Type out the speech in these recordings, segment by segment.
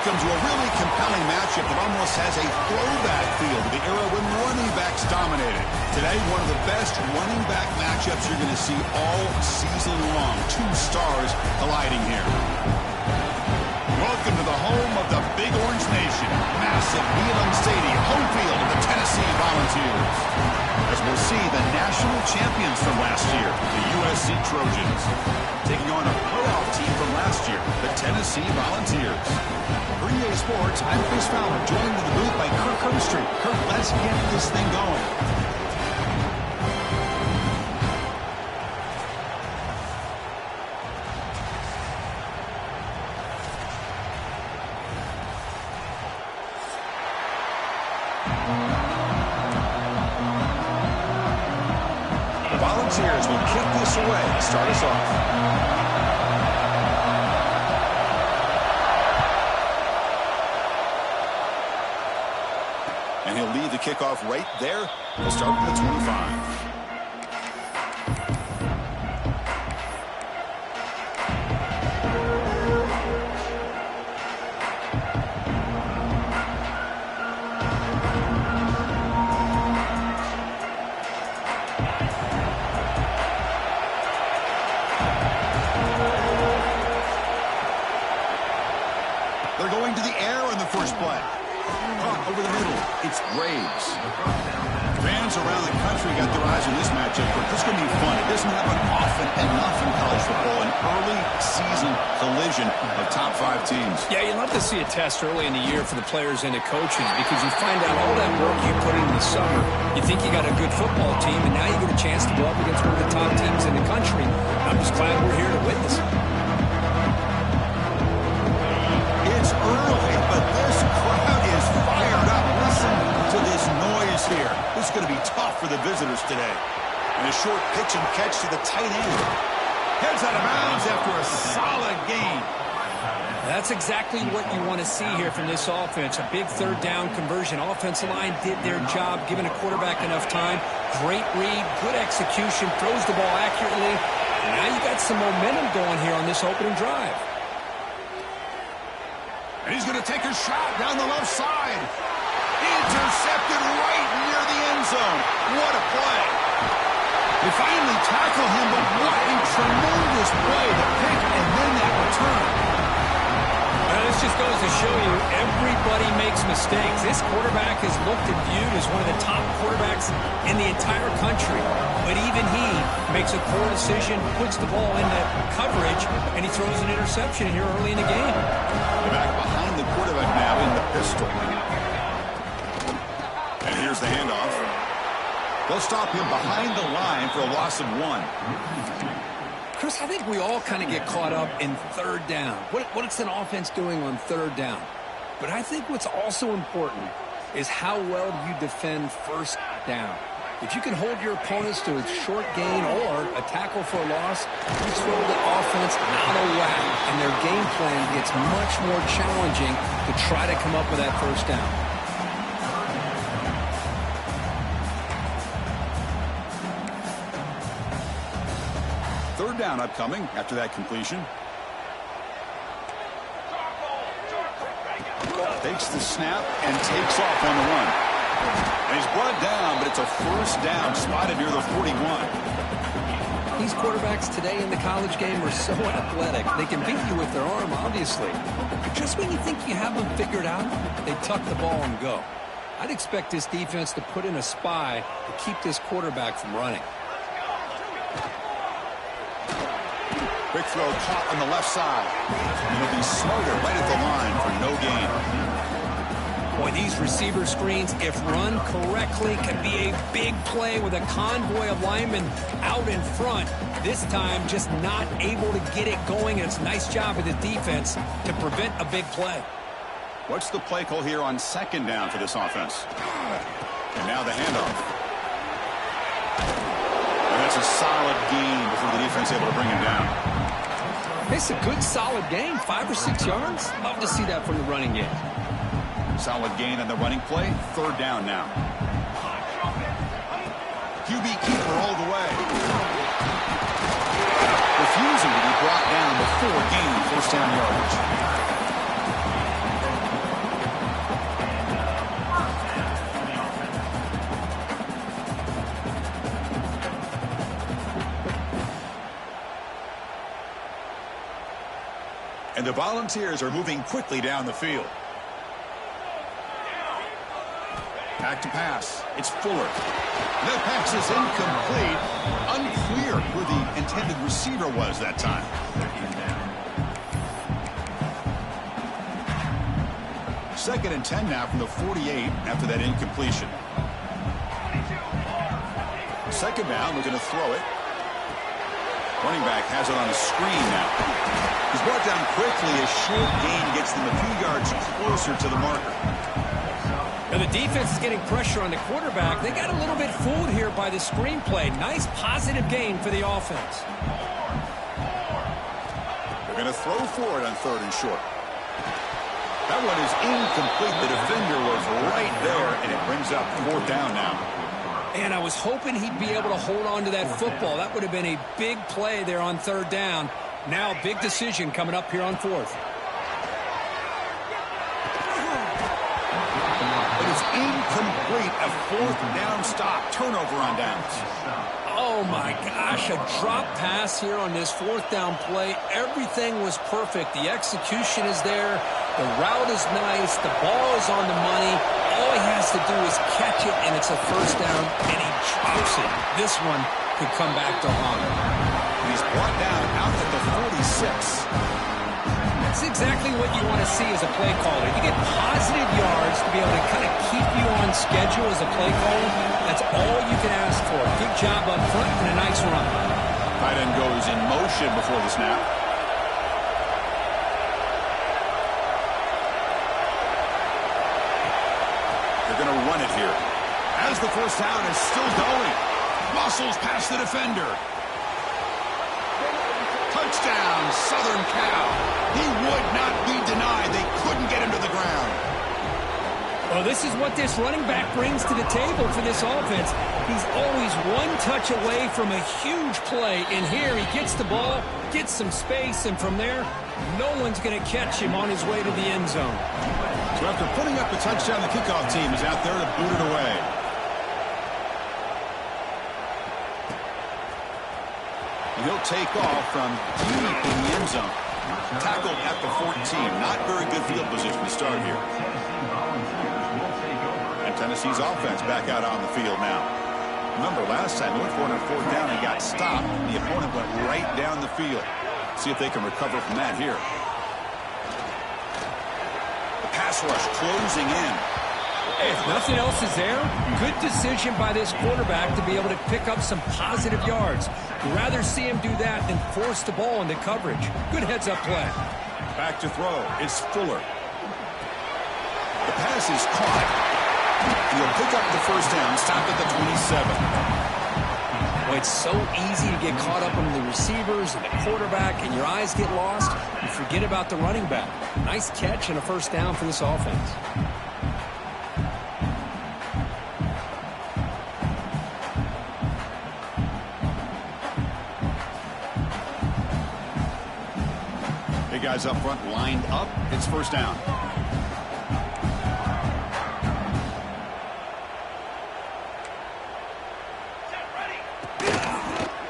welcome to a really compelling matchup that almost has a throwback feel to the era when running backs dominated. Today, one of the best running back matchups you're going to see all season long. Two stars colliding here. Welcome to the home of the Big Orange Nation. Massive Neyland Stadium, home field of the Tennessee Volunteers. As we'll see the national champions from last year, the USC Trojans, taking on a playoff team from last year, the Tennessee Volunteers. For EA Sports, I'm Chris Fowler, joined in the booth by Kirk Herbstreit. Kirk, let's get this thing going. Volunteers will kick this away to start us off. And he'll lead the kickoff right there. He'll start from the 25. They're going to the air on the first play. Over the middle, it's Graves. Fans around the country got their eyes on this matchup, but this is going to be fun. It doesn't happen often enough in college football, an early season collision of top 5 teams. Yeah, you love to see a test early in the year for the players and the coaches because you find out all that work you put in the summer. You think you got a good football team, and now you get a chance to go up against one of the top teams in the country. I'm just glad we're here to witness it. It's early, but this crowd is fired up. Listen to this noise here. This is going to be tough for the visitors today. And a short pitch and catch to the tight end. Heads out of bounds after a solid gain. That's exactly what you want to see here from this offense. A big third down conversion. Offensive line did their job, giving a quarterback enough time. Great read, good execution, throws the ball accurately. And now you got some momentum going here on this opening drive. And he's going to take a shot down the left side. Intercepted right near the end zone. What a play. They finally tackle him, but what a tremendous play. The pick and then that return. This just goes to show you everybody makes mistakes. This quarterback is looked and viewed as one of the top quarterbacks in the entire country. But even he makes a poor decision, puts the ball into coverage, and he throws an interception here early in the game. Back behind the quarterback now in the pistol. And here's the handoff. They'll stop him behind the line for a loss of 1. Chris, I think we all kind of get caught up in third down. What's an offense doing on third down? But I think what's also important is how well you defend first down. If you can hold your opponents to a short gain or a tackle for a loss, you throw the offense out of whack, and their game plan gets much more challenging to try to come up with that first down. Third down upcoming after that completion. Takes the snap and takes off on the run. And he's brought down, but it's a first down spotted near the 41. These quarterbacks today in the college game are so athletic. They can beat you with their arm, obviously. But just when you think you have them figured out, they tuck the ball and go. I'd expect this defense to put in a spy to keep this quarterback from running. Quick throw caught on the left side. And he'll be smarter right at the line for no gain. Boy, these receiver screens, if run correctly, can be a big play with a convoy of linemen out in front. This time, just not able to get it going. And it's a nice job of the defense to prevent a big play. What's the play call here on second down for this offense? And now the handoff. And that's a solid gain before the defense able to bring him down. It's a good, solid gain, 5 or 6 yards. Love to see that from the running game. Solid gain on the running play. Third down now. QB keeper all the way. Refusing to be brought down before gaining first down yardage. And the Volunteers are moving quickly down the field. Back to pass. It's Fuller. That pass is incomplete. Unclear who the intended receiver was that time. Second and 10 now from the 48 after that incompletion. Second down, we're going to throw it. Running back has it on a screen now. He's brought down quickly. A short gain gets them a few yards closer to the marker. Now the defense is getting pressure on the quarterback. They got a little bit fooled here by the screenplay. Nice positive gain for the offense. They're going to throw for it on third and short. That one is incomplete. The defender was right there, and it brings up fourth down now. And I was hoping he'd be able to hold on to that football. That would have been a big play there on third down. Now, big decision coming up here on fourth. But it's incomplete. A fourth down stop. Turnover on downs. Oh, my gosh. A drop pass here on this fourth down play. Everything was perfect. The execution is there. The route is nice. The ball is on the money. All he has to do is catch it, and it's a first down, and he drops it. This one could come back to haunt him. He's brought down out at the 46. That's exactly what you want to see as a play caller. You get positive yards to be able to kind of keep you on schedule as a play caller. That's all you can ask for. Good job up front and a nice run. Tight end goes in motion before the snap. They're going to run it here. As the first down is still going. Muscles past the defender. Touchdown, Southern Cal. He would not be denied. They couldn't get him to the ground. Well, this is what this running back brings to the table for this offense. He's always one touch away from a huge play. And here he gets the ball, gets some space, and from there, no one's going to catch him on his way to the end zone. So after putting up the touchdown, the kickoff team is out there to boot it away. And he'll take off from deep in the end zone. Tackled at the 14. Not very good field position to start here. And Tennessee's offense back out on the field now. Remember, last time, they went for it on fourth down and got stopped. The opponent went right down the field. See if they can recover from that here. The pass rush closing in. If nothing else is there, good decision by this quarterback to be able to pick up some positive yards. You'd rather see him do that than force the ball into coverage. Good heads-up play. Back to throw. It's Fuller. The pass is caught. He'll pick up the first down. Stop at the 27. Well, it's so easy to get caught up on the receivers and the quarterback, and your eyes get lost. You forget about the running back. Nice catch and a first down for this offense. Guys up front lined up. It's first down.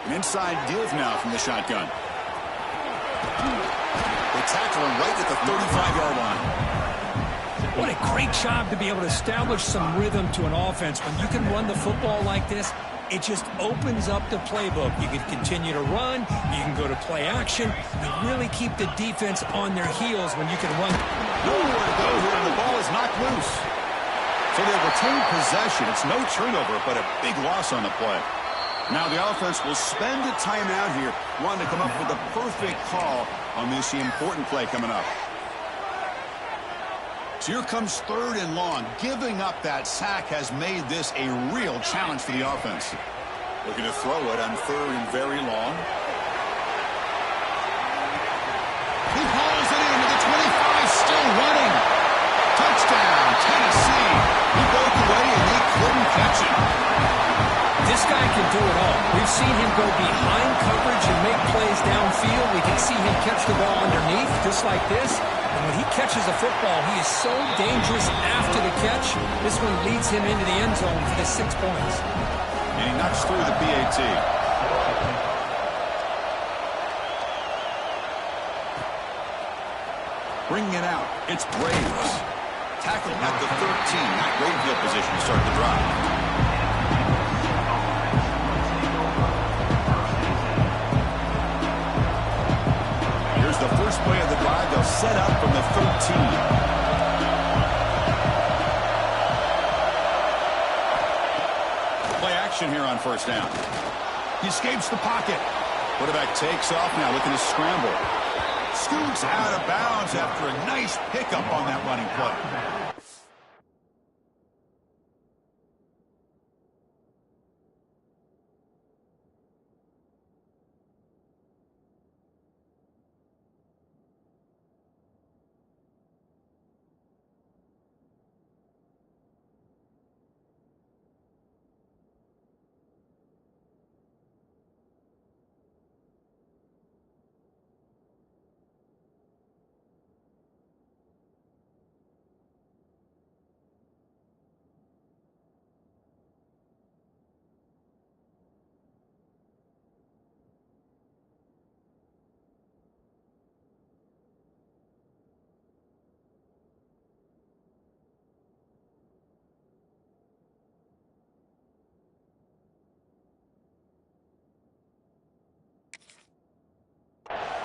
An inside give now from the shotgun. They tackle him right at the 35-yard line. What a great job to be able to establish some rhythm to an offense. When you can run the football like this, it just opens up the playbook. You can continue to run. You can go to play action. You really keep the defense on their heels when you can run. Nowhere to go here, and the ball is knocked loose. So they retain possession. It's no turnover, but a big loss on the play. Now the offense will spend a timeout here, wanting to come up with the perfect call on this important play coming up. So here comes third and long. Giving up that sack has made this a real challenge for the offense. Looking to throw it on third and very long. He hauls it into the 25, still running. Touchdown, Tennessee. He broke away and they couldn't catch him. This guy can do it all. We've seen him go behind coverage and make plays downfield. We can see him catch the ball underneath, just like this. And when he catches a football, he is so dangerous after the catch. This one leads him into the end zone for the 6 points. And he knocks through the PAT. Bringing it out, it's Braves. Tackled at the 13. Not great field position to start the drive. Here's the first play of the drive. They'll set up from the 13. Here on first down. He escapes the pocket. Quarterback takes off now, looking to scramble. Scoots out of bounds after a nice pickup on that running play.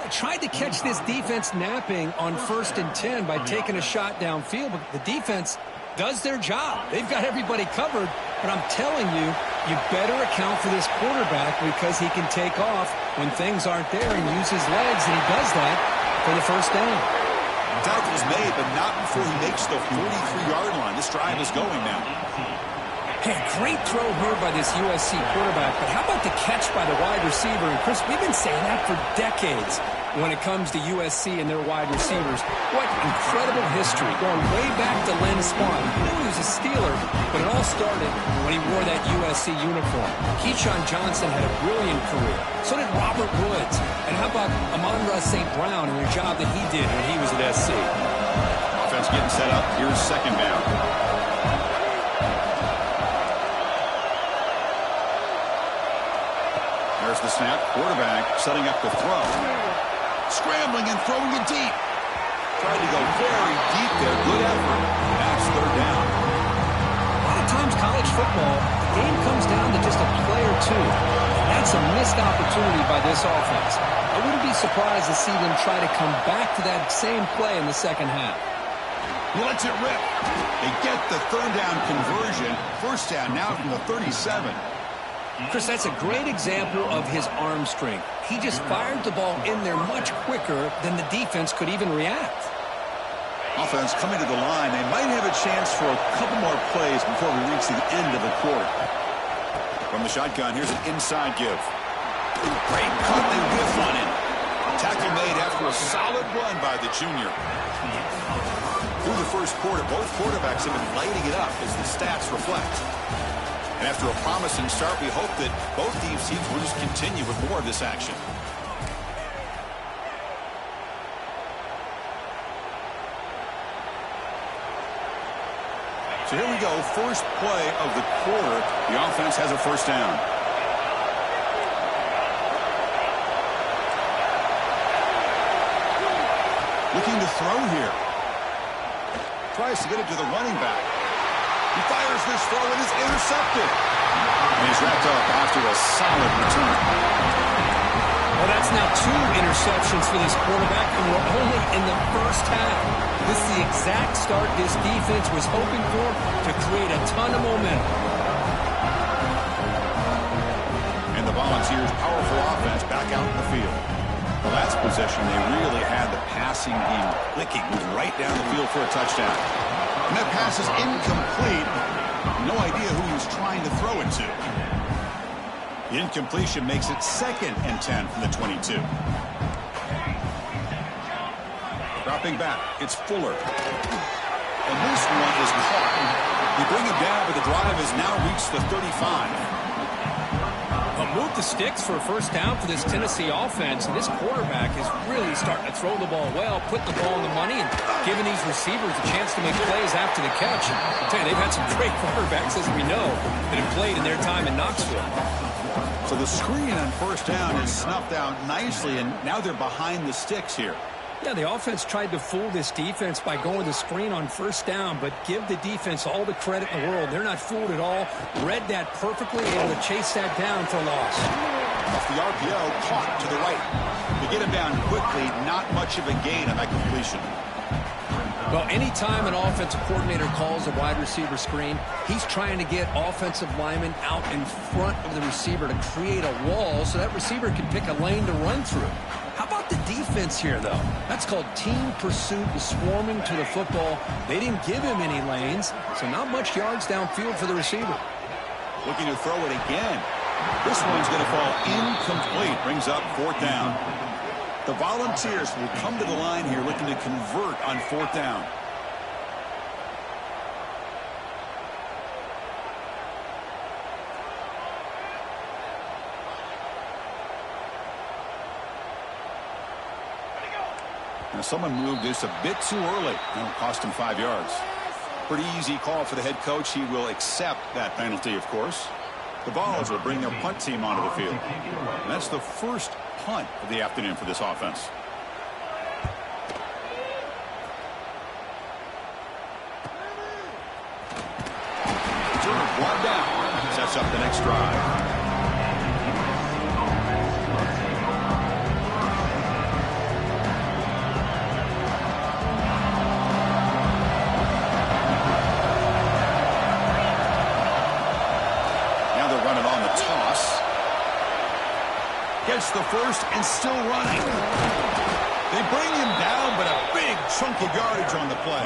Tried to catch this defense napping on 1st and 10 by taking a shot downfield, but the defense does their job. They've got everybody covered, but I'm telling you, you better account for this quarterback because he can take off when things aren't there and use his legs, and he does that for the first down. Tackle's made, but not before he makes the 43-yard line. This drive is going now. Hey, great throw here by this USC quarterback, but how about the catch by the wide receiver? And Chris, we've been saying that for decades when it comes to USC and their wide receivers. What incredible history, going way back to Len Swan. You knew he was a Steeler, but it all started when he wore that USC uniform. Keyshawn Johnson had a brilliant career. So did Robert Woods. And how about Amon-Ra St. Brown and the job that he did when he was at SC? Offense getting set up. Here's second down. There's the snap. Quarterback setting up the throw. Scrambling and throwing it deep. Tried to go very deep there. Good effort. That's third down. A lot of times college football, the game comes down to just a play or two. That's a missed opportunity by this offense. I wouldn't be surprised to see them try to come back to that same play in the second half. He lets it rip. They get the third down conversion. First down now from the 37. Chris, that's a great example of his arm strength. He just fired the ball in there much quicker than the defense could even react. Offense coming to the line. They might have a chance for a couple more plays before we reach the end of the quarter. From the shotgun, here's an inside give. Great cut and whiff on him. Tackle made after a solid run by the junior. Through the first quarter, both quarterbacks have been lighting it up as the stats reflect. And after a promising start, we hope that both these teams will just continue with more of this action. So here we go, first play of the quarter. The offense has a first down. Looking to throw here. Tries to get it to the running back. He fires this throw and is intercepted. And he's wrapped up after a solid return. Well, that's now 2 interceptions for this quarterback, and we're only in the first half. This is the exact start this defense was hoping for to create a ton of momentum. And the Volunteers' powerful offense back out in the field. The last possession, they really had the passing game clicking. It was right down the field for a touchdown. And that pass is incomplete. No idea who he was trying to throw it to. The incompletion makes it 2nd and 10 from the 22. Dropping back, it's Fuller. And this one is caught. They bring him down, but the drive has now reached the 35. Move the sticks for a first down for this Tennessee offense. And this quarterback is really starting to throw the ball well, putting the ball in the money, and giving these receivers a chance to make plays after the catch. And I'll tell you, they've had some great quarterbacks, as we know, that have played in their time in Knoxville. So the screen on first down is snuffed out nicely, and now they're behind the sticks here. Yeah, the offense tried to fool this defense by going to screen on first down, but give the defense all the credit in the world. They're not fooled at all. Read that perfectly, able to chase that down for a loss. Off the RPO, caught to the right. To get him down quickly, not much of a gain on that completion. Well, anytime an offensive coordinator calls a wide receiver screen, he's trying to get offensive linemen out in front of the receiver to create a wall so that receiver can pick a lane to run through. How about the defense here, though? That's called team pursuit and swarming to the football. They didn't give him any lanes, so not much yards downfield for the receiver. Looking to throw it again. This one's going to fall incomplete. Brings up 4th down. The Volunteers will come to the line here looking to convert on 4th down. Now someone moved this a bit too early. That'll cost him 5 yards. Pretty easy call for the head coach. He will accept that penalty, of course. The Vols will bring their punt team onto the field. And that's the first punt of the afternoon for this offense. Returner brought down. Sets up the next drive. Gets the first and still running. They bring him down, but a big chunk of yardage on the play.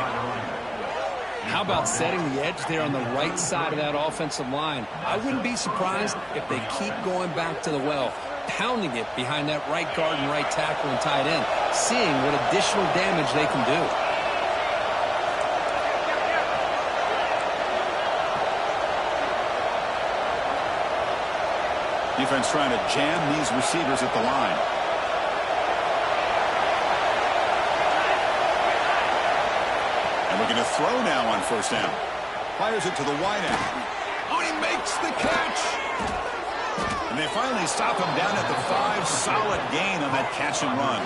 How about setting the edge there on the right side of that offensive line? I wouldn't be surprised if they keep going back to the well, pounding it behind that right guard and right tackle and tight end, seeing what additional damage they can do. Defense trying to jam these receivers at the line. And we're going to throw now on 1st down. Fires it to the wide end. Oh, he makes the catch. And they finally stop him down at the 5. Solid gain on that catch and run.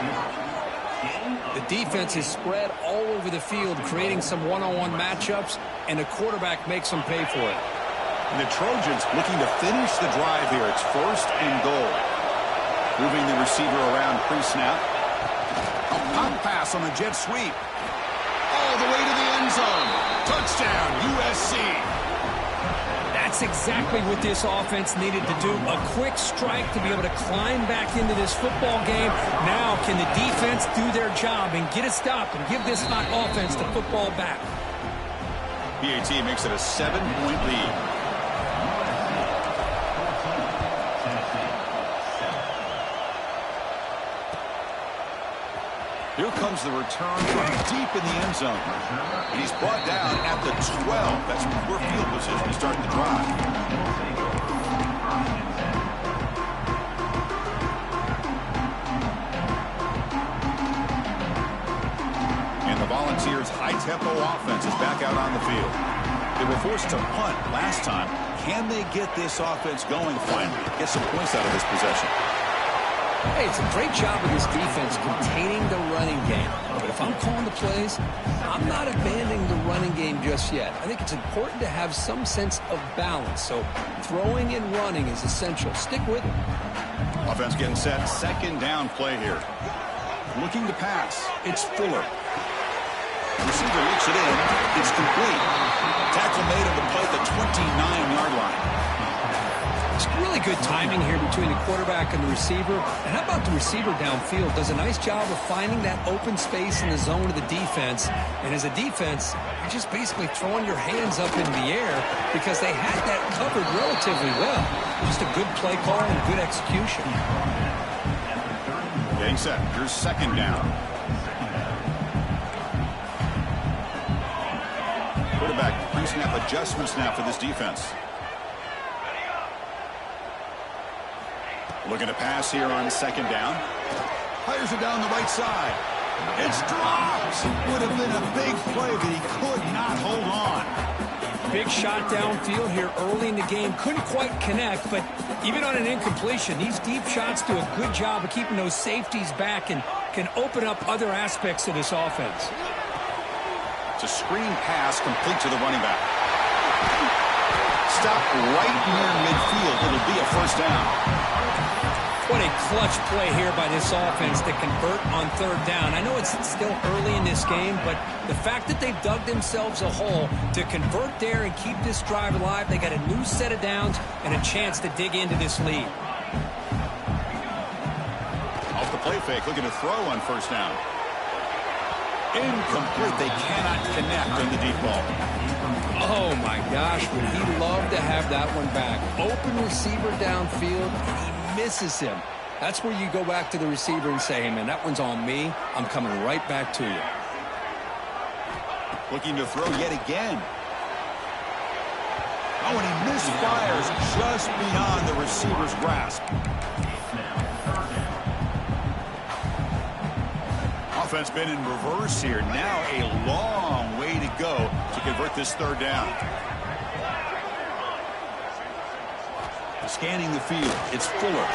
The defense is spread all over the field, creating some one-on-one matchups, and the quarterback makes them pay for it. And the Trojans looking to finish the drive here. It's 1st and goal. Moving the receiver around pre-snap. A pop pass on the jet sweep. All the way to the end zone. Touchdown, USC. That's exactly what this offense needed to do. A quick strike to be able to climb back into this football game. Now can the defense do their job and get a stop and give this hot offense the football back? PAT makes it a 7-point lead. Here comes the return from deep in the end zone. And he's brought down at the 12. That's poor field position to start the drive. And the Volunteers' high-tempo offense is back out on the field. They were forced to punt last time. Can they get this offense going finally? Get some points out of this possession. Hey, it's a great job of this defense containing the running game. But if I'm calling the plays, I'm not abandoning the running game just yet. I think it's important to have some sense of balance. So throwing and running is essential. Stick with it. Offense getting set. 2nd down play here. Looking to pass. It's Fuller. Receiver looks it in. It's complete. Tackle made of the play at the 29-yard line. It's really good timing here between the quarterback and the receiver. And how about the receiver downfield? Does a nice job of finding that open space in the zone of the defense. And as a defense, you're just basically throwing your hands up into the air because they had that covered relatively well. Just a good play call and good execution. Getting set. Here's 2nd down. Quarterback pre-snap adjustments now for this defense. Looking to pass here on 2nd down. Fires it down the right side. It's dropped. Would have been a big play, but he could not hold on. Big shot downfield here early in the game. Couldn't quite connect, but even on an incompletion, these deep shots do a good job of keeping those safeties back and can open up other aspects of this offense. It's a screen pass complete to the running back. Stop right near midfield. It'll be a first down. What a clutch play here by this offense to convert on third down. I know it's still early in this game, but the fact that they've dug themselves a hole to convert there and keep this drive alive, they got a new set of downs and a chance to dig into this lead. Off the play fake, looking to throw on first down. Incomplete. They cannot connect on the deep ball. Oh, my gosh, would he love to have that one back. Open receiver downfield, and he misses him. That's where you go back to the receiver and say, hey, man, that one's on me. I'm coming right back to you. Looking to throw yet again. Oh, and he misfires just beyond the receiver's grasp. Offense been in reverse here. Now a long way to go to convert this third down. Scanning the field, it's Fuller.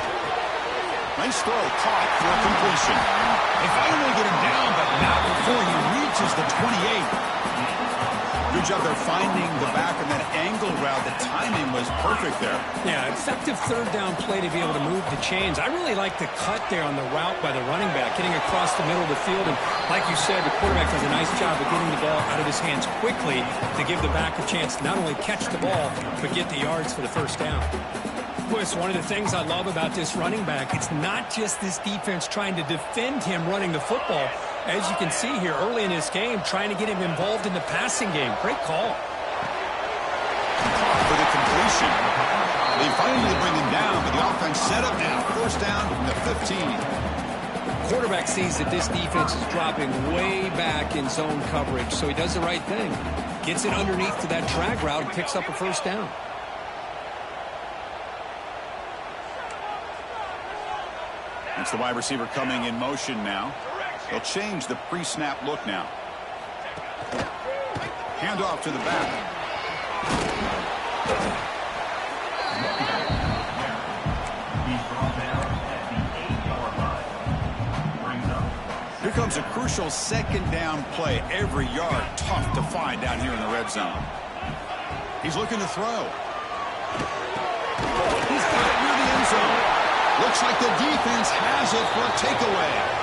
Nice throw, caught for a completion. They finally get him down, but not before he reaches the 28. Good job there finding the back of that angle route. The timing was perfect there. Yeah, effective third down play to be able to move the chains. I really like the cut there on the route by the running back, getting across the middle of the field. And like you said, the quarterback does a nice job of getting the ball out of his hands quickly to give the back a chance to not only catch the ball, but get the yards for the first down. It's one of the things I love about this running back. It's not just this defense trying to defend him running the football. As you can see here early in this game, trying to get him involved in the passing game. Great call. For the completion. They finally bring him down, but the offense set up now. First down from the 15. Quarterback sees that this defense is dropping way back in zone coverage, so he does the right thing. Gets it underneath to that drag route and picks up a first down. It's the wide receiver coming in motion now. They'll change the pre-snap look now. Hand off to the back. Here comes a crucial second down play. Every yard tough to find down here in the red zone. He's looking to throw. He's got it near the end zone. Looks like the defense has it for a takeaway.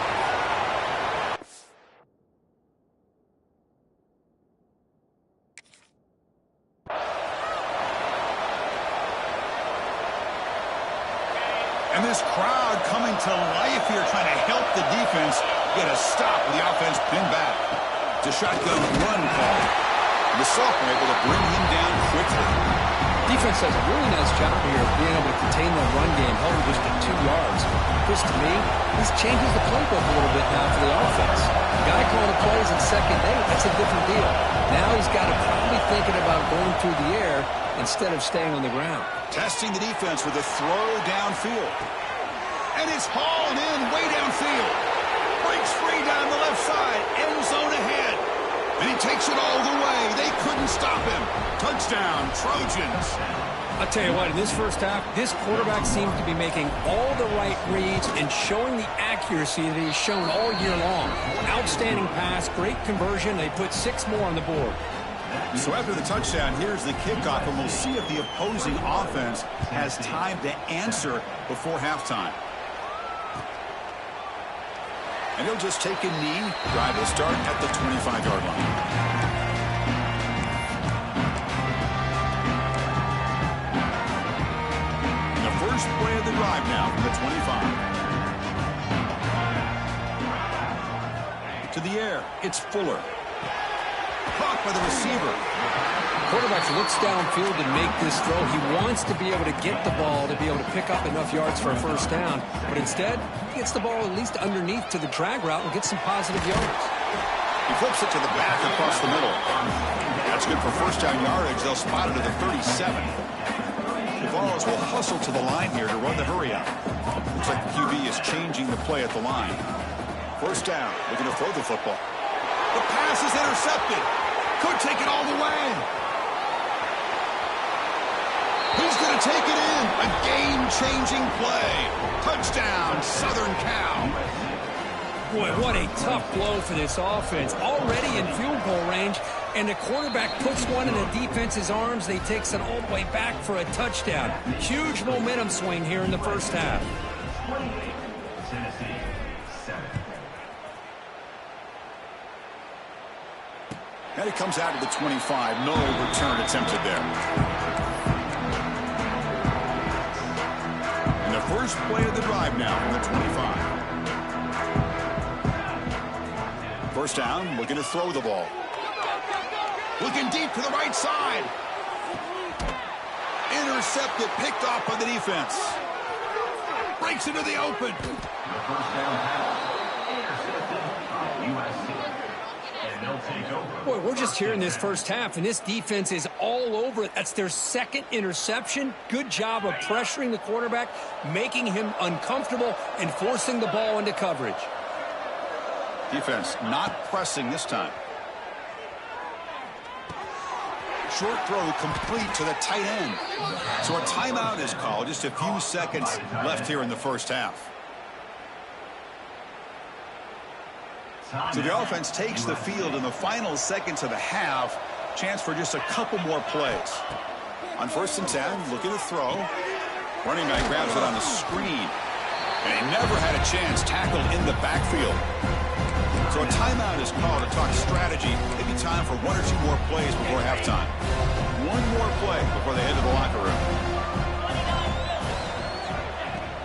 And this crowd coming to life here, trying to help the defense get a stop with the offense pinned back. It's a shotgun run call. The sophomore able to bring him down quickly. Defense does a really nice job here of being able to contain the run game, held just at 2 yards. Chris, to me, this changes the playbook a little bit now for the offense. The guy calling the plays in second eight, that's a different deal. Now he's got to probably thinking about going through the air instead of staying on the ground. Testing the defense with a throw downfield. And it's hauled in way downfield. Breaks free down the left side. End zone ahead. And he takes it all the way. They couldn't stop him. Touchdown, Trojans. I'll tell you what, in this first half, this quarterback seems to be making all the right reads and showing the accuracy that he's shown all year long. Outstanding pass, great conversion. They put 6 more on the board. So after the touchdown, here's the kickoff, and we'll see if the opposing offense has time to answer before halftime. And he'll just take a knee. Drive will start at the 25-yard line. The first play of the drive now from the 25. To the air, it's Fuller. Caught by the receiver. Quarterback looks downfield and make this throw. He wants to be able to get the ball to be able to pick up enough yards for a first down, but instead, he gets the ball at least underneath to the drag route and gets some positive yards. He flips it to the back across the middle. That's good for first down yardage. They'll spot it at the 37. The Vols will hustle to the line here to run the hurry out. Looks like the QB is changing the play at the line. First down, looking to throw the football. The pass is intercepted. Could take it all the way. He's going to take it in. A game-changing play. Touchdown, Southern Cal. Boy, what a tough blow for this offense. Already in field goal range, and the quarterback puts one in the defense's arms. They takes it all the way back for a touchdown. Huge momentum swing here in the first half. And it comes out to the 25. No return attempted there. And the first play of the drive now from the 25. First down, looking to throw the ball. Looking deep to the right side. Intercepted, picked off by the defense. Breaks into the open. The first down pass, intercepted by USC. And they'll take over. Boy, we're just here in this first half, and this defense is all over it. That's their second interception. Good job of pressuring the quarterback, making him uncomfortable, and forcing the ball into coverage. Defense not pressing this time. Short throw complete to the tight end. So a timeout is called. Just a few seconds left here in the first half. So the offense takes the field in the final seconds of the half. Chance for just a couple more plays. On 1st and 10, looking to throw. Running back grabs it on the screen. And he never had a chance tackled in the backfield. So a timeout is called to talk strategy. Maybe time for 1 or 2 more plays before halftime. One more play before they head to the locker room.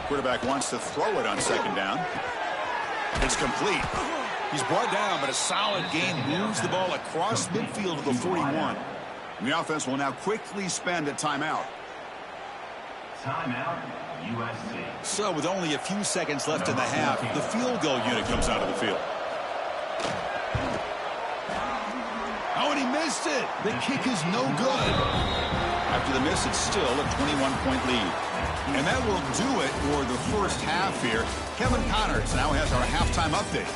Quarterback wants to throw it on 2nd down. It's complete. He's brought down, but a solid gain moves the ball across midfield to the 41. And the offense will now quickly spend a timeout. Timeout, USC. So with only a few seconds left in the half, the field goal unit comes out of the field. Oh, and he missed it. The kick is no good. After the miss, it's still a 21-point lead. And that will do it for the first half here. Kevin Connors now has our halftime update.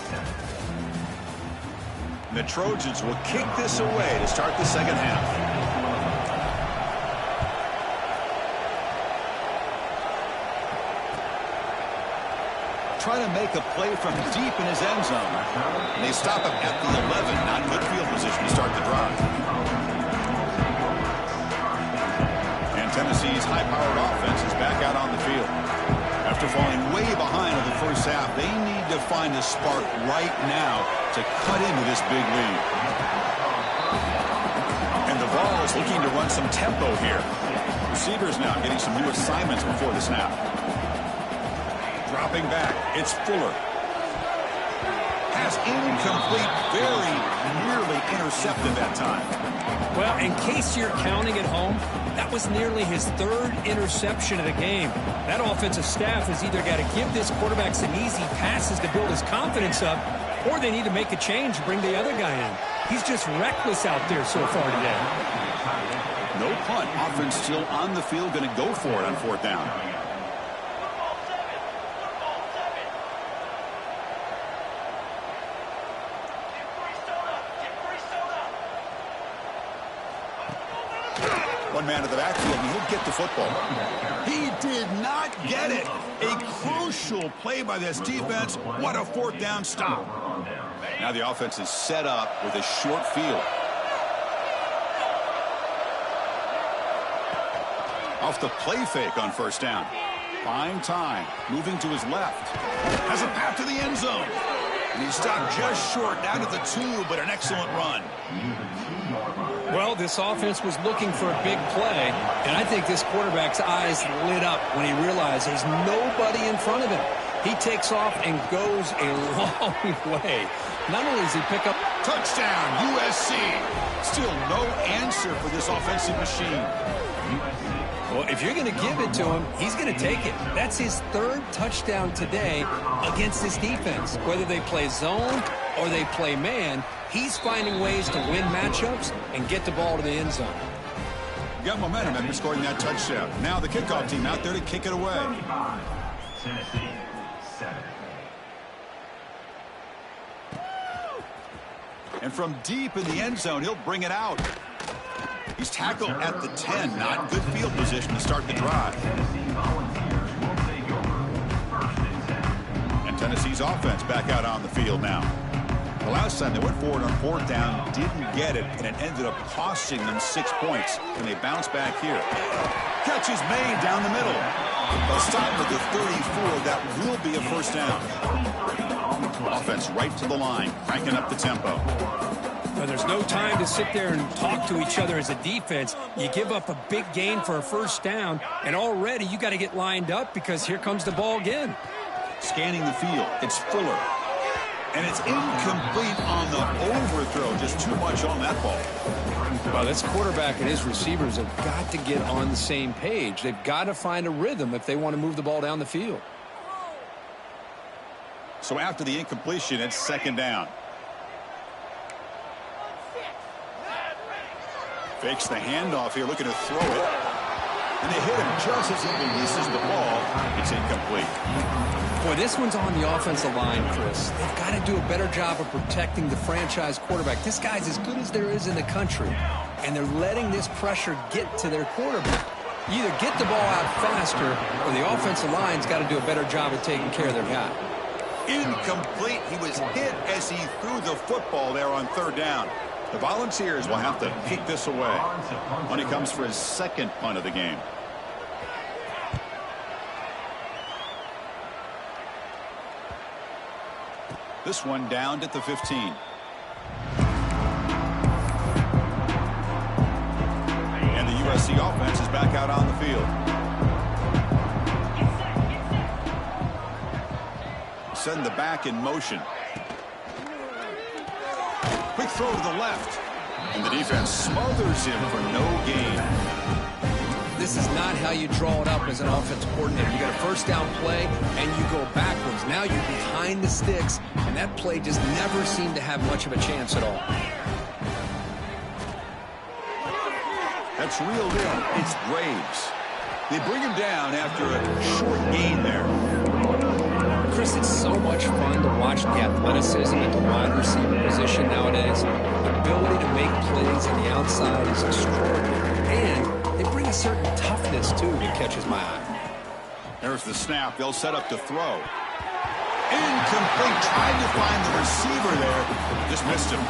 The Trojans will kick this away to start the second half. Try to make a play from deep in his end zone. And they stop him at the 11, not good field position to start the drive. And Tennessee's high-powered offense is back out on the field. After falling way behind in the first half, they need to find a spark right now to cut into this big lead. And the Vols looking to run some tempo here. Receivers now getting some new assignments before the snap. Dropping back, it's Fuller. Pass incomplete, very nearly intercepted that time. Well, in case you're counting at home, that was nearly his 3rd interception of the game. That offensive staff has either got to give this quarterback some easy passes to build his confidence up, or they need to make a change and bring the other guy in. He's just reckless out there so far today. No punt. Offense still on the field, going to go for it on 4th down. One man to the backfield, and he'll get the football. He did not get it. A crucial play by this defense. What a 4th down stop. Now the offense is set up with a short field. Off the play fake on 1st down. Buying time. Moving to his left. Has a path to the end zone. And he stopped just short down to the 2, but an excellent run. Well, this offense was looking for a big play, and I think this quarterback's eyes lit up when he realized there's nobody in front of him. He takes off and goes a long way. Not only does he pick up... Touchdown, USC. Still no answer for this offensive machine. Well, if you're going to give it to him, he's going to take it. That's his 3rd touchdown today against this defense. Whether they play zone or they play man, he's finding ways to win matchups and get the ball to the end zone. Got momentum after scoring that touchdown. Now the kickoff team out there to kick it away. Tennessee, 7. And from deep in the end zone, he'll bring it out. He's tackled at the 10. Not good field position to start the drive. Tennessee Volunteers will take over 1st and 10. And Tennessee's offense back out on the field now. The last time they went forward on 4th down, didn't get it, and it ended up costing them 6 points. And they bounce back here. Catch is made down the middle. A stop at the 34. That will be a first down. Offense right to the line, cranking up the tempo. Well, there's no time to sit there and talk to each other as a defense. You give up a big gain for a first down, and already you got to get lined up because here comes the ball again. Scanning the field, it's Fuller. And it's incomplete on the overthrow. Just too much on that ball. Well, this quarterback and his receivers have got to get on the same page. They've got to find a rhythm if they want to move the ball down the field. So after the incompletion, it's 2nd down. Fakes the handoff here, looking to throw it. And they hit him just as he releases the ball. It's incomplete. Boy, this one's on the offensive line, Chris. They've got to do a better job of protecting the franchise quarterback. This guy's as good as there is in the country, and they're letting this pressure get to their quarterback. You either get the ball out faster, or the offensive line's got to do a better job of taking care of their guy. Incomplete. He was hit as he threw the football there on 3rd down. The Volunteers will have to kick this away when it comes for his 2nd punt of the game. This one downed at the 15. And the USC offense is back out on the field. Send the back in motion. Quick throw to the left. And the defense smothers him for no gain. This is not how you draw it up as an offensive coordinator. You got a first down play, and you go backwards. Now you're behind the sticks, and that play just never seemed to have much of a chance at all. That's reeled in. It's Graves. They bring him down after a short gain there. Chris, it's so much fun to watch the athleticism at the wide receiver position nowadays. The ability to make plays on the outside is extraordinary. And they bring a certain toughness, too, that catches my eye. There's the snap. They'll set up to throw. Incomplete. Trying to find the receiver there. Just missed him.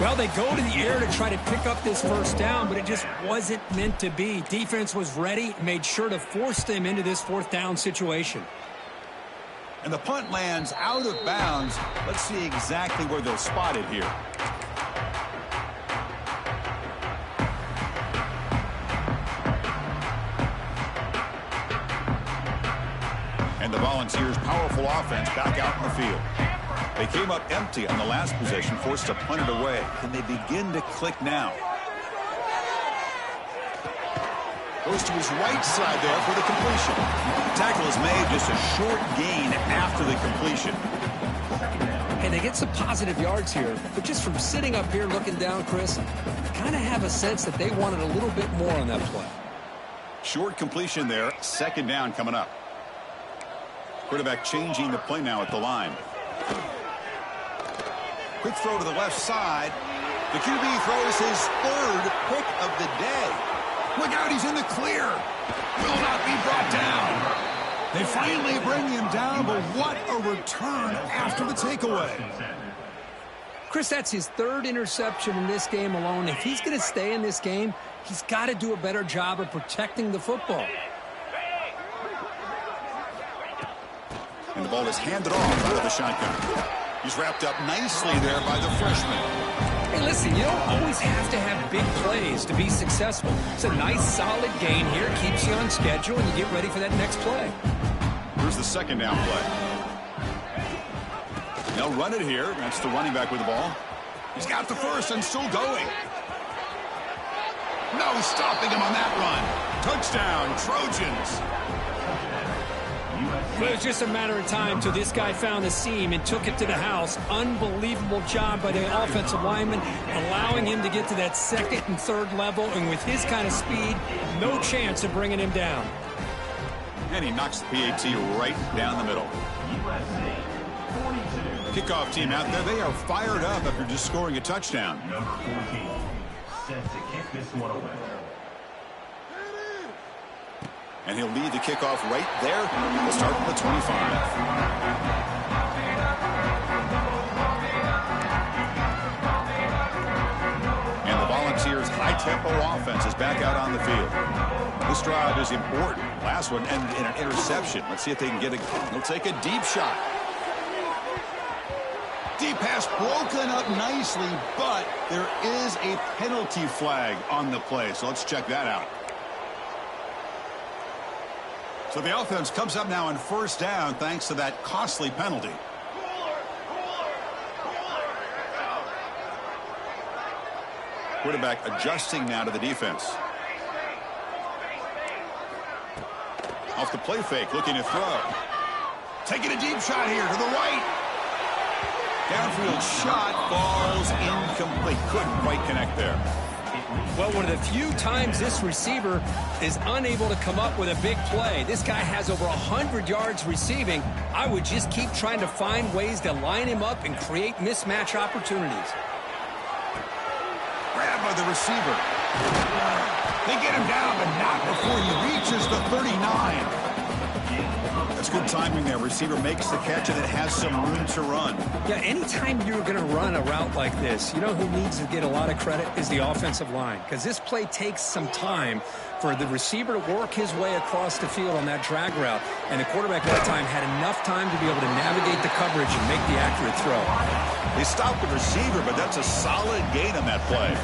Well, they go to the air to try to pick up this first down, but it just wasn't meant to be. Defense was ready, made sure to force them into this 4th down situation. And the punt lands out of bounds. Let's see exactly where they'll spot it here. And the Volunteers' powerful offense back out in the field. They came up empty on the last possession, forced to punt it away. And they begin to click now. Goes to his right side there for the completion. Tackle is made, just a short gain after the completion. Hey, they get some positive yards here, but just from sitting up here looking down, Chris, kind of have a sense that they wanted a little bit more on that play. Short completion there, 2nd down coming up. Quarterback changing the play now at the line. Quick throw to the left side. The QB throws his 3rd pick of the day. Look out, he's in the clear. Will not be brought down. They finally bring him down, but what a return after the takeaway. Chris, that's his 3rd interception in this game alone. If he's going to stay in this game, he's got to do a better job of protecting the football. And the ball is handed off out of the shotgun. He's wrapped up nicely there by the freshman. Hey, listen, you don't always have to have big plays to be successful. It's a nice, solid gain here. Keeps you on schedule, and you get ready for that next play. Here's the 2nd down play. They'll run it here. That's the running back with the ball. He's got the first and still going. No stopping him on that run. Touchdown, Trojans. It was just a matter of time till this guy found the seam and took it to the house. Unbelievable job by the offensive lineman, allowing him to get to that 2nd and 3rd level, and with his kind of speed, no chance of bringing him down. And he knocks the PAT right down the middle. Kickoff team out there, they are fired up after just scoring a touchdown. Number 14, set to kick this one away. And he'll lead the kickoff right there. We'll start from the 25. Volunteers' high-tempo offense is back out on the field. This drive is important. Last one ended in an interception. Let's see if they can get it. They'll take a deep shot. Deep pass broken up nicely, but there is a penalty flag on the play. So let's check that out. So the offense comes up now on first down thanks to that costly penalty. Quarterback adjusting now to the defense. Off the play fake, looking to throw. Taking a deep shot here to the right. Downfield shot falls incomplete. Couldn't quite connect there. Well, one of the few times this receiver is unable to come up with a big play. This guy has over 100 yards receiving. I would just keep trying to find ways to line him up and create mismatch opportunities. Grab by the receiver. They get him down, but not before he reaches the 39. That's good timing there. Receiver makes the catch, and it has some room to run. Yeah, anytime you're going to run a route like this, you know who needs to get a lot of credit is the offensive line, because this play takes some time for the receiver to work his way across the field on that drag route, and the quarterback at that time had enough time to be able to navigate the coverage and make the accurate throw. They stopped the receiver, but that's a solid gain on that play.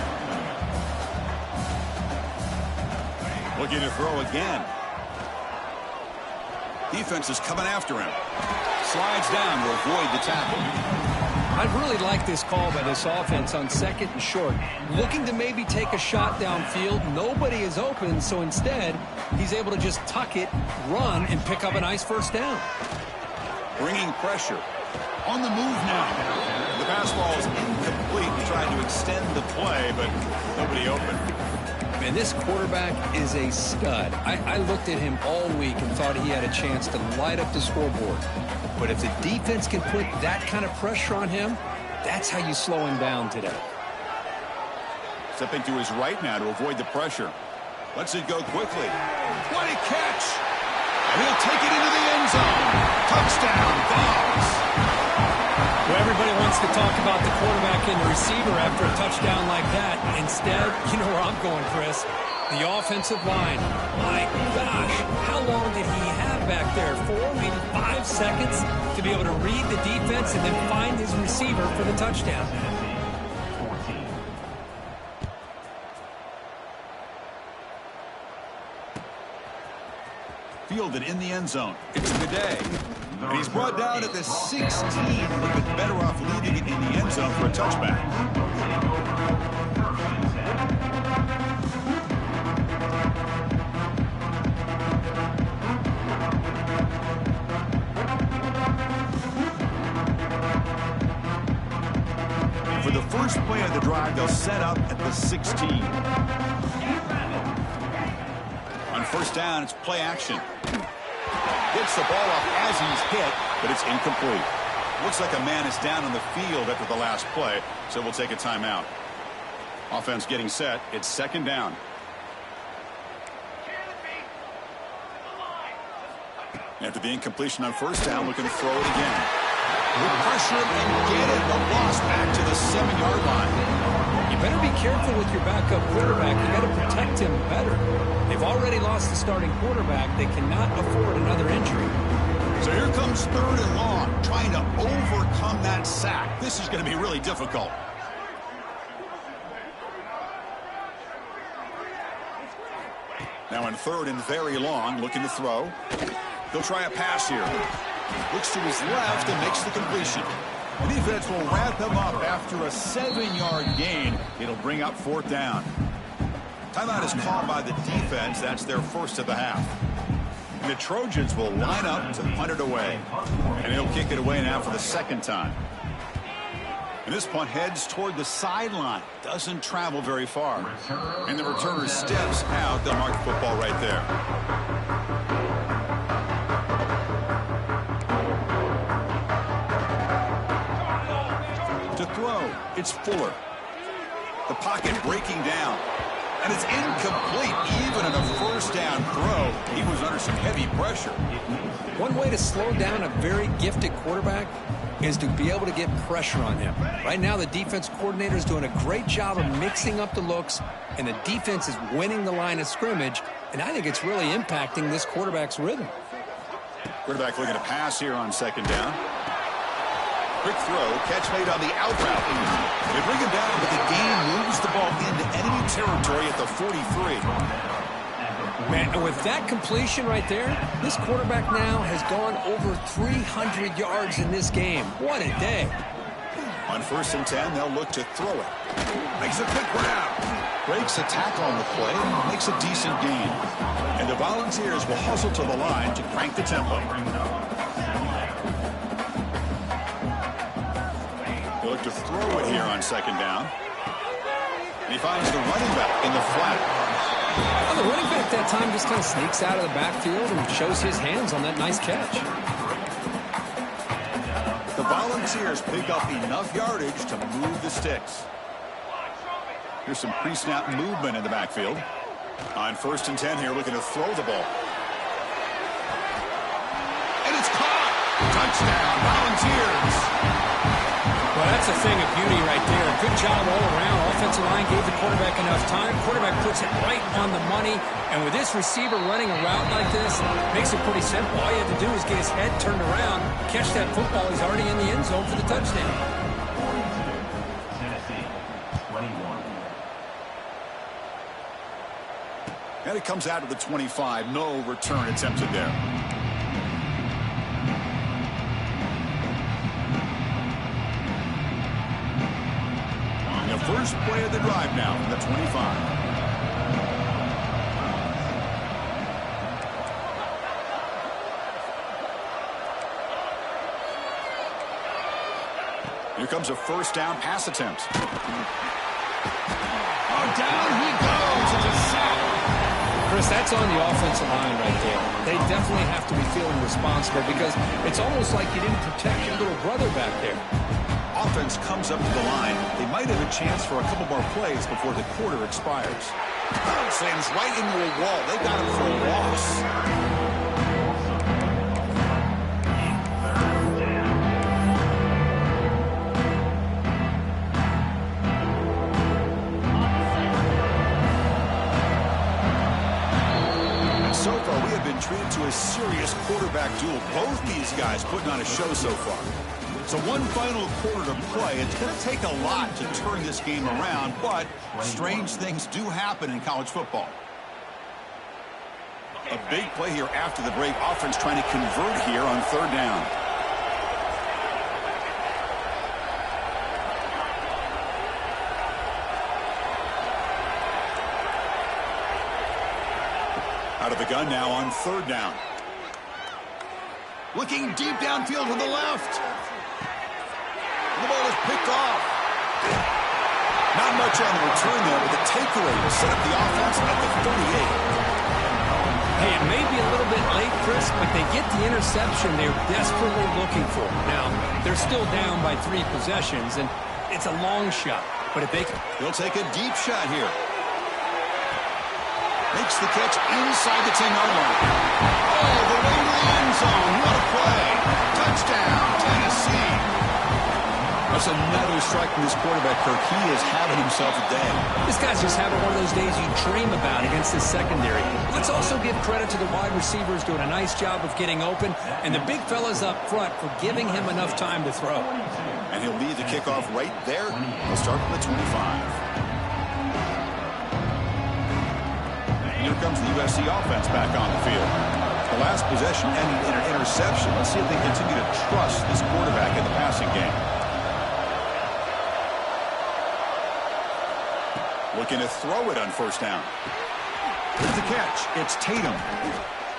Looking to throw again. Defense is coming after him. Slides down to avoid the tackle. I really like this call by this offense on second and short. Looking to maybe take a shot downfield. Nobody is open, so instead, he's able to just tuck it, run, and pick up a nice first down. Bringing pressure. On the move now. The pass ball is incomplete. He tried to extend the play, but nobody open. And this quarterback is a stud. I looked at him all week and thought he had a chance to light up the scoreboard. But if the defense can put that kind of pressure on him, that's how you slow him down today. Stepping to his right now to avoid the pressure. Lets it go quickly. What a catch! And he'll take it into the end zone. Touchdown, Dogs. Well, everybody wants to talk about the quarterback and the receiver after a touchdown like that. Instead, you know where I'm going, Chris. The offensive line. My gosh, how long did he have back there? 4, maybe 5 seconds to be able to read the defense and then find his receiver for the touchdown. Fielded in the end zone. It's the day. And he's brought down at the 16. A little bit better off leaving it in the end zone for a touchback. For the first play of the drive, they'll set up at the 16. On first down, it's play action. Gets the ball off as he's hit, but it's incomplete. Looks like a man is down on the field after the last play, so we'll take a timeout. Offense getting set. It's second down. After the incompletion on first down, looking to throw it again. With pressure and get it, the loss back to the 7-yard line. You better be careful with your backup quarterback. You got to protect him better. They've already lost the starting quarterback. They cannot afford another injury. So here comes third and long, trying to overcome that sack. This is going to be really difficult. Now in third and very long, looking to throw. He'll try a pass here. Looks to his left and makes the completion. The defense will wrap him up after a 7-yard gain. It'll bring up fourth down. Timeout is called by the defense. That's their first of the half. And the Trojans will line up to punt it away. And he'll kick it away now for the second time. And this punt heads toward the sideline. Doesn't travel very far. And the returner steps out. They'll mark the football right there. To throw, it's Fuller. The pocket breaking down. And it's incomplete. Even in a first down throw, he was under some heavy pressure. One way to slow down a very gifted quarterback is to be able to get pressure on him. Right now, the defense coordinator is doing a great job of mixing up the looks, and the defense is winning the line of scrimmage, and I think it's really impacting this quarterback's rhythm. Quarterback looking to pass here on second down. Quick throw, catch made on the out route. They bring him down, but the game moves the ball into enemy territory at the 43. Man, and with that completion right there, this quarterback now has gone over 300 yards in this game. What a day. On 1st and 10, they'll look to throw it. Makes a quick grab. Breaks a tackle on the play, makes a decent gain. And the Volunteers will hustle to the line to crank the tempo. They'll look to throw it here on second down. And he finds the running back in the flat. Well, the running back that time just kind of sneaks out of the backfield and shows his hands on that nice catch. The Volunteers pick up enough yardage to move the sticks. Here's some pre-snap movement in the backfield. On 1st and 10 here, looking to throw the ball. And it's caught! Touchdown, Volunteers! Well, that's a thing of beauty right there. Good job all around. Offensive line gave the quarterback enough time. Quarterback puts it right on the money. And with this receiver running a route like this, makes it pretty simple. All you have to do is get his head turned around, catch that football. He's already in the end zone for the touchdown. Tennessee, 21. And it comes out of the 25. No return attempted there. First play of the drive now from the 25. Here comes a first down pass attempt. Oh, down he goes. It's a sack. Chris, that's on the offensive line right there. They definitely have to be feeling responsible because it's almost like you didn't protect your little brother back there. Offense comes up to the line. They might have a chance for a couple more plays before the quarter expires. Slams right into a wall. They got him for a loss. And so far, we have been treated to a serious quarterback duel. Both these guys putting on a show so far. So one final quarter to play. It's going to take a lot to turn this game around, but strange things do happen in college football. A big play here after the break. Offense trying to convert here on 3rd down. Out of the gun now on 3rd down. Looking deep downfield to the left. The ball is picked off. Not much on the return there, but the takeaway will set up the offense at the 38. Hey, it may be a little bit late, Chris, but they get the interception they're desperately looking for. Now, they're still down by 3 possessions, and it's a long shot. But if they can... They'll take a deep shot here. Makes the catch inside the 10-yard line. Oh, the way to the end zone. What a play. Touchdown, Tennessee. That's another strike from this quarterback, Kirk. He is having himself a day. This guy's just having one of those days you dream about against this secondary. Let's also give credit to the wide receivers doing a nice job of getting open, and the big fellas up front for giving him enough time to throw. And he'll lead the kickoff right there. He'll start from the 25. Here comes the USC offense back on the field. The last possession ended in an interception. Let's see if they continue to trust this quarterback in the passing game. Looking to throw it on 1st down. Here's the catch. It's Tatum.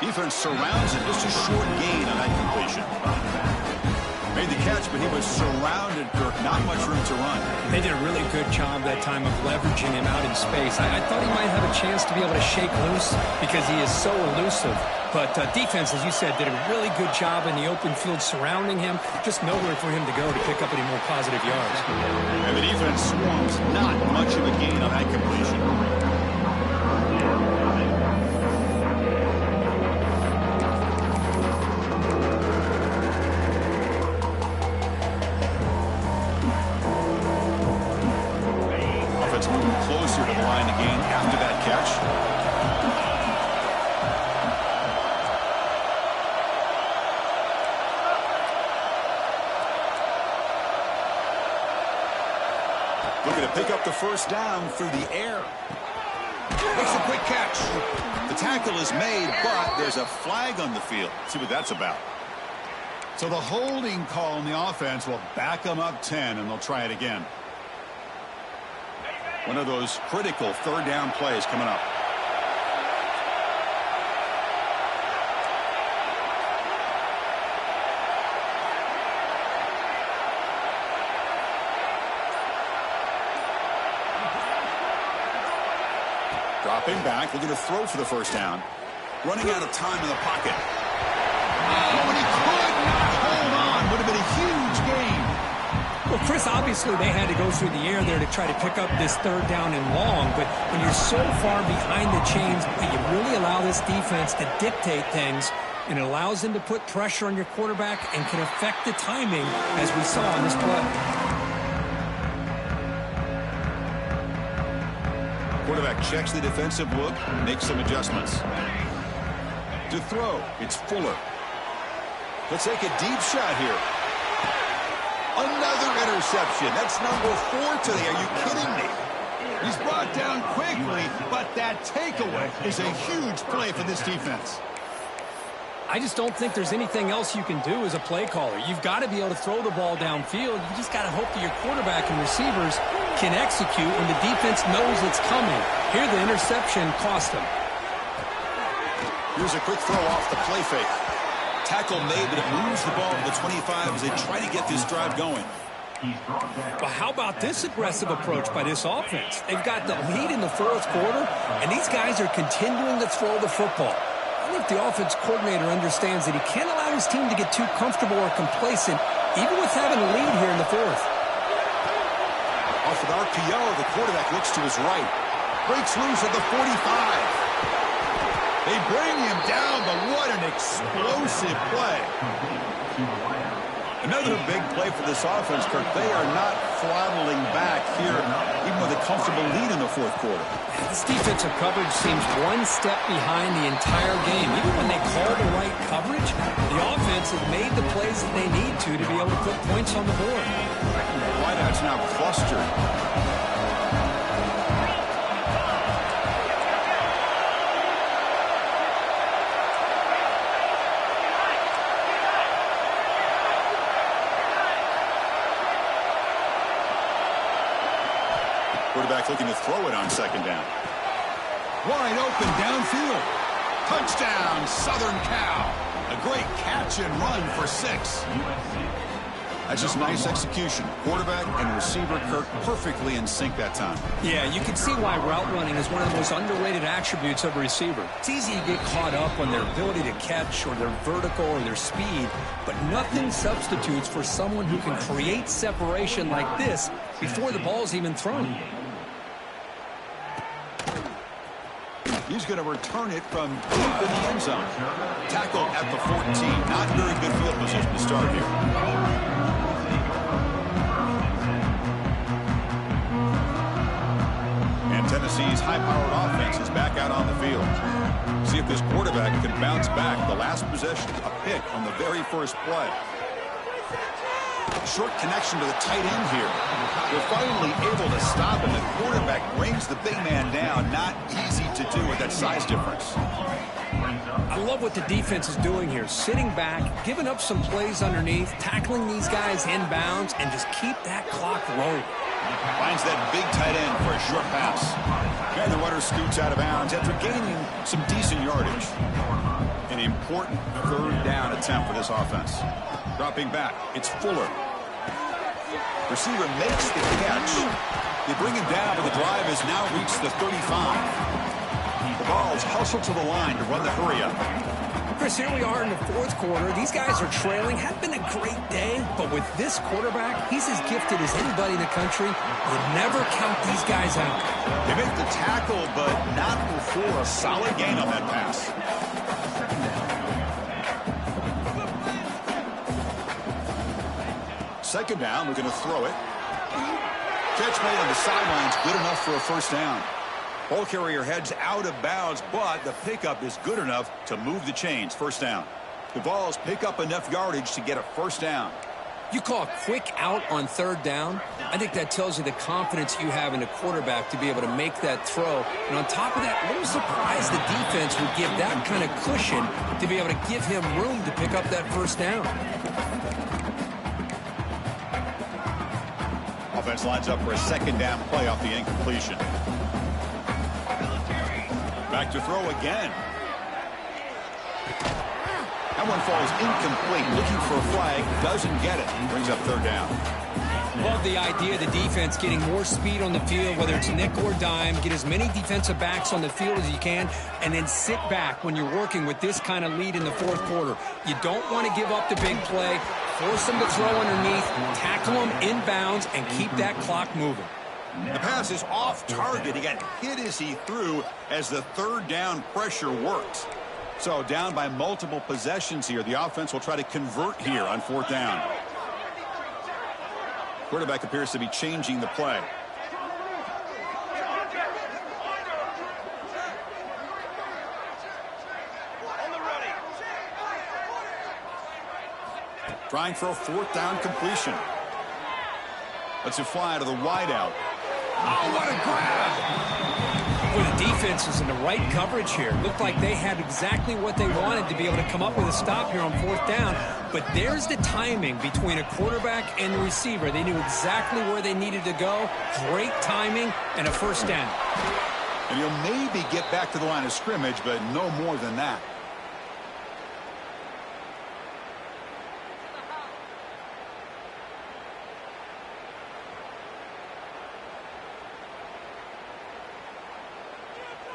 Defense surrounds it. Just a short gain on that completion. Made the catch, but he was surrounded, Kirk. Not much room to run. They did a really good job that time of leveraging him out in space. I thought he might have a chance to be able to shake loose because he is so elusive. But defense, as you said, did a really good job in the open field surrounding him. Just nowhere for him to go to pick up any more positive yards. And the defense swarms. Not much of a gain on that completion. offense moving closer to the line again after that catch. Looking to pick up the first down through the air. Makes a quick catch. The tackle is made, but there's a flag on the field. Let's see what that's about. So the holding call on the offense will back them up 10, and they'll try it again. One of those critical third down plays coming up. Dropping back, looking to throw for the first down. Running out of time in the pocket. Oh, and he could not hold on. Would have been a huge gain. Well, Chris, obviously they had to go through the air there to try to pick up this third down and long, but when you're so far behind the chains, you really allow this defense to dictate things, and it allows them to put pressure on your quarterback and can affect the timing, as we saw on this play. Quarterback checks the defensive look, makes some adjustments. To throw, it's Fuller. Let's take a deep shot here. Another interception. That's number 4 today. Are you kidding me? He's brought down quickly, but that takeaway is a huge play for this defense. I just don't think there's anything else you can do as a play caller. You've got to be able to throw the ball downfield. You just got to hope that your quarterback and receivers can execute when the defense knows it's coming. Here, the interception cost them. Here's a quick throw off the play fake. Tackle made, but it moves the ball to the 25 as they try to get this drive going. Well, how about this aggressive approach by this offense? They've got the lead in the fourth quarter, and these guys are continuing to throw the football. I think the offense coordinator understands that he can't allow his team to get too comfortable or complacent, even with having a lead here in the fourth. Off an RPO, the quarterback looks to his right. Breaks loose at the 45. They bring him down, but what an explosive play. Another big play for this offense, Kirk. They are not throttling back here, even with a comfortable lead in the fourth quarter. This defensive coverage seems one step behind the entire game. Even when they call the right coverage, the offense has made the plays that they need to be able to put points on the board. Wideout's now clustered. Quarterback looking to throw it on second down. Wide open downfield. Touchdown, Southern Cal. A great catch and run for 6. That's just nice execution. Quarterback and receiver, Kirk, perfectly in sync that time. Yeah, you can see why route running is one of the most underrated attributes of a receiver. It's easy to get caught up on their ability to catch or their vertical or their speed, but nothing substitutes for someone who can create separation like this before the ball's even thrown. He's going to return it from deep in the end zone. Tackle at the 14. Not very good field position to start here. And Tennessee's high-powered offense is back out on the field. See if this quarterback can bounce back. The last possession, a pick on the very first play. Short connection to the tight end here. They're finally able to stop him. The quarterback brings the big man down. Not easy to do with that size difference. I love what the defense is doing here. Sitting back, giving up some plays underneath, tackling these guys inbounds, and just keep that clock rolling. Finds that big tight end for a short pass. And the runner scoots out of bounds after gaining some decent yardage. An important third down attempt for this offense. Dropping back, it's Fuller. Receiver makes the catch. They bring him down, but the drive has now reached the 35. The ball's hustled to the line to run the hurry-up. Chris, here we are in the fourth quarter. These guys are trailing. Had been a great day, but with this quarterback, he's as gifted as anybody in the country. You never count these guys out. They make the tackle, but not before a solid gain on that pass. Second down, we're going to throw it. Catch made on the sidelines, good enough for a first down. Ball carrier heads out of bounds, but the pickup is good enough to move the chains. First down. The Vols pick up enough yardage to get a first down. You call a quick out on third down. I think that tells you the confidence you have in a quarterback to be able to make that throw. And on top of that, a little surprised the defense would give that kind of cushion to be able to give him room to pick up that first down. Offense lines up for a second down play off the incompletion. Back to throw again. That one falls incomplete. Looking for a flag. Doesn't get it. Brings up third down. Love the idea of the defense getting more speed on the field, whether it's nickel or dime. Get as many defensive backs on the field as you can, and then sit back when you're working with this kind of lead in the fourth quarter. You don't want to give up the big play. Force them to throw underneath. Tackle them inbounds, and keep that clock moving. The pass is off target. He got hit as he threw as the third down pressure works. So down by multiple possessions here. The offense will try to convert here on fourth down. Quarterback appears to be changing the play. Trying for a fourth down completion. Lets it fly to the wideout. Oh, what a grab! Well, the defense was in the right coverage here. Looked like they had exactly what they wanted to be able to come up with a stop here on fourth down. But there's the timing between a quarterback and the receiver. They knew exactly where they needed to go. Great timing and a first down. And he'll maybe get back to the line of scrimmage, but no more than that.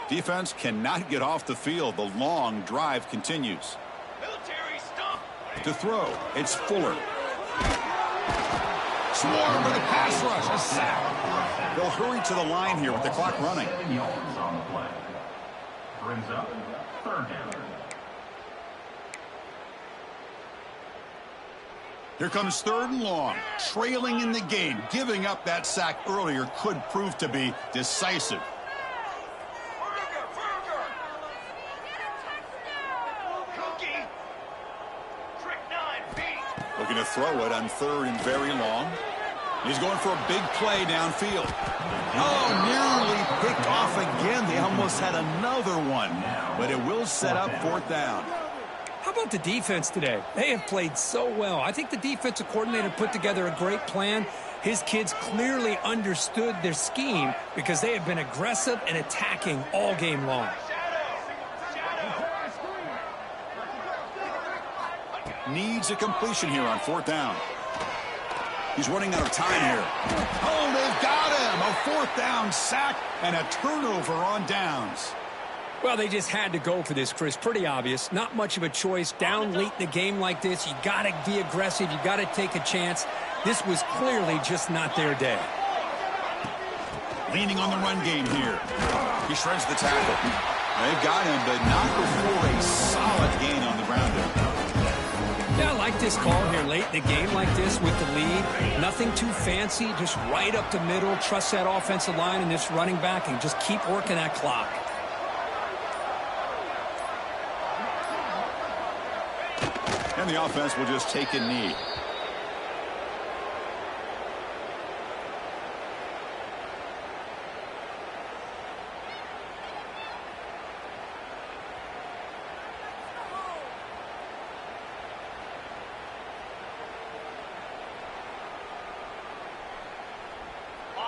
Defense cannot get off the field. The long drive continues. To throw, it's Fuller. Swarm with a pass rush, a sack. They'll hurry to the line here with the clock running. 7 yards on the play. Brings up third down. Here comes third and long. Trailing in the game. Giving up that sack earlier could prove to be decisive. Looking to throw it on third and very long. He's going for a big play downfield. Oh, nearly picked off again. They almost had another one, but it will set up fourth down. How about the defense today? They have played so well. I think the defensive coordinator put together a great plan. His kids clearly understood their scheme because they have been aggressive and attacking all game long. Needs a completion here on fourth down. He's running out of time here. Oh, they've got him. A fourth down sack and a turnover on downs. Well, they just had to go for this, Chris. Pretty obvious. Not much of a choice. Down late in the game like this, you got to be aggressive. You got to take a chance. This was clearly just not their day. Leaning on the run game here. He shreds the tackle. They've got him, but not before a solid gain on the ground there. Yeah, I like this call here late in the game like this with the lead. Nothing too fancy, just right up the middle. Trust that offensive line and this running back and just keep working that clock. And the offense will just take a knee.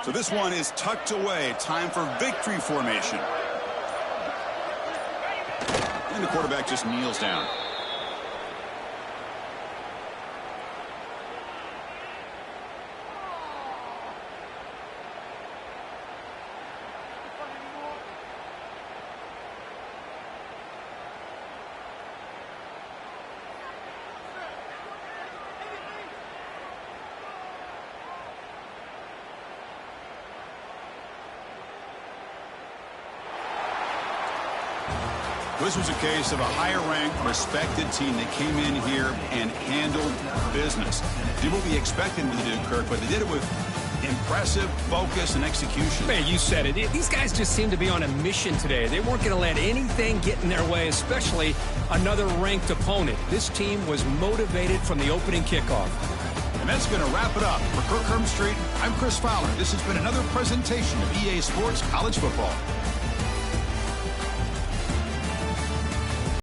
So this one is tucked away. Time for victory formation. And the quarterback just kneels down. This was a case of a higher-ranked, respected team that came in here and handled business. Did what we expected them to do, Kirk, but they did it with Impressive focus and execution. Man, you said it. These guys just seem to be on a mission today. They weren't going to let anything get in their way, especially another ranked opponent. This team was motivated from the opening kickoff. And that's going to wrap it up. For Kirk Street, I'm Chris Fowler. This has been another presentation of EA Sports College Football.